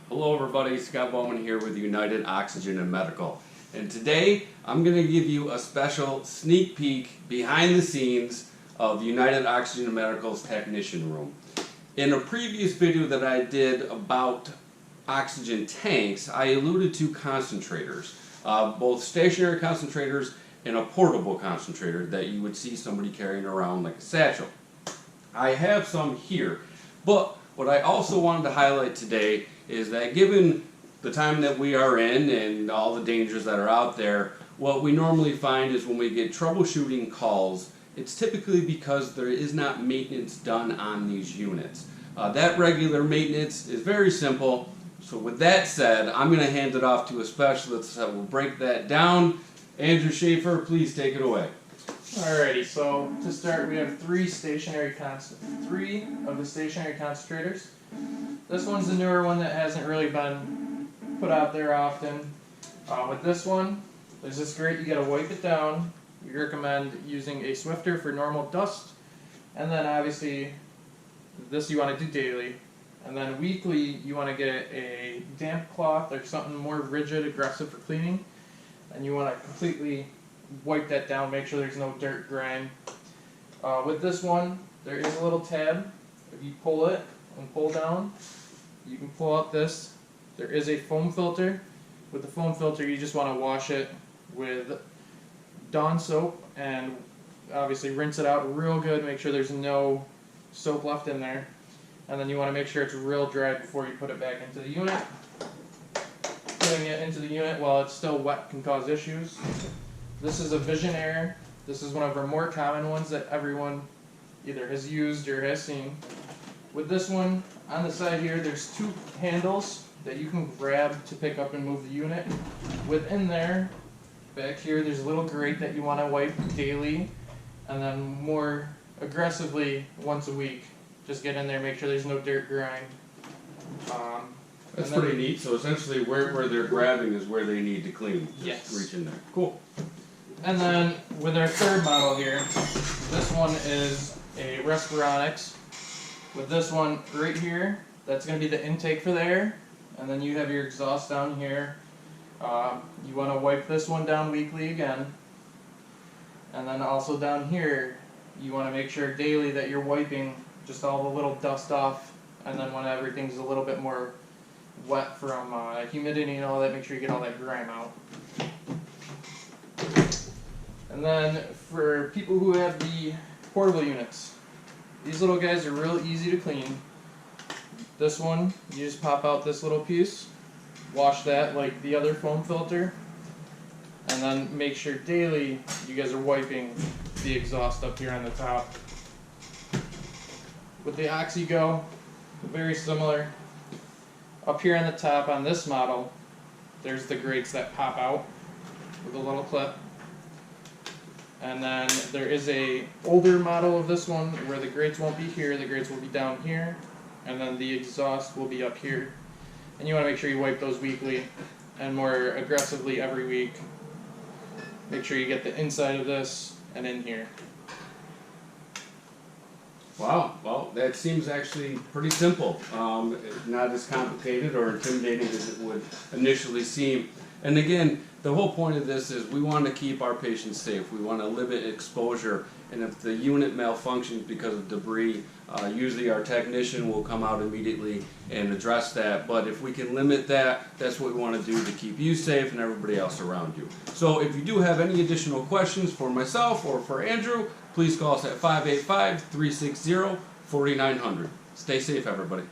Hello everybody, Scott Bowman here with United Oxygen and Medical. And today I'm going to give you a special sneak peek behind the scenes of United Oxygen and Medical's technician room. In a previous video that I did about oxygen tanks, I alluded to concentrators, both stationary concentrators and a portable concentrator that you would see somebody carrying around like a satchel. I have some here, but what I also wanted to highlight today is that given the time that we are in and all the dangers that are out there, what we normally find is when we get troubleshooting calls, it's typically because there is not maintenance done on these units. That regular maintenance is very simple. So with that said, I'm going to hand it off to a specialist that will break that down. Andrew Schaefer, please take it away. Alrighty, so to start we have three of the stationary concentrators. This one's the newer one that hasn't really been put out there often. With this one, there's this grate, you gotta wipe it down. We recommend using a Swifter for normal dust, and then obviously this you want to do daily. And then weekly you want to get a damp cloth or something more rigid, aggressive for cleaning, and you want to completely wipe that down, make sure there's no dirt, grime. With this one, there is a little tab. If you pull it and pull down, you can pull out this. There is a foam filter. With the foam filter, you just want to wash it with Dawn soap and obviously rinse it out real good, make sure there's no soap left in there. And then you want to make sure it's real dry before you put it back into the unit. Putting it into the unit while it's still wet can cause issues. This is a Visionaire. This is one of our more common ones that everyone either has used or has seen. With this one, on the side here, there's two handles that you can grab to pick up and move the unit. Within there, back here, there's a little grate that you want to wipe daily, and then more aggressively once a week. Just get in there, make sure there's no dirt, grime. That's pretty neat. So essentially where they're grabbing is where they need to clean. Just yes. Reach in there. Cool. And then with our third model here, this one is a Respironics. With this one right here, that's going to be the intake for the air. And then you have your exhaust down here. You want to wipe this one down weekly again. And then also down here, you want to make sure daily that you're wiping just all the little dust off. And then when everything's a little bit more wet from humidity and all that, make sure you get all that grime out. And then for people who have the portable units, these little guys are real easy to clean. This one, you just pop out this little piece, wash that like the other foam filter, and then make sure daily you guys are wiping the exhaust up here on the top. With the OxyGo, very similar. Up here on the top on this model, there's the grates that pop out with a little clip. And then there is a older model of this one where the grates won't be here, the grates will be down here, and then the exhaust will be up here. And you want to make sure you wipe those weekly and more aggressively every week. Make sure you get the inside of this and in here. Wow, well that seems actually pretty simple. Not as complicated or intimidating as it would initially seem. And again, the whole point of this is we want to keep our patients safe. We want to limit exposure, and if the unit malfunctions because of debris, usually our technician will come out immediately and address that. But if we can limit that, that's what we want to do to keep you safe and everybody else around you. So if you do have any additional questions for myself or for Andrew, please call us at 585-360-4900. Stay safe, everybody.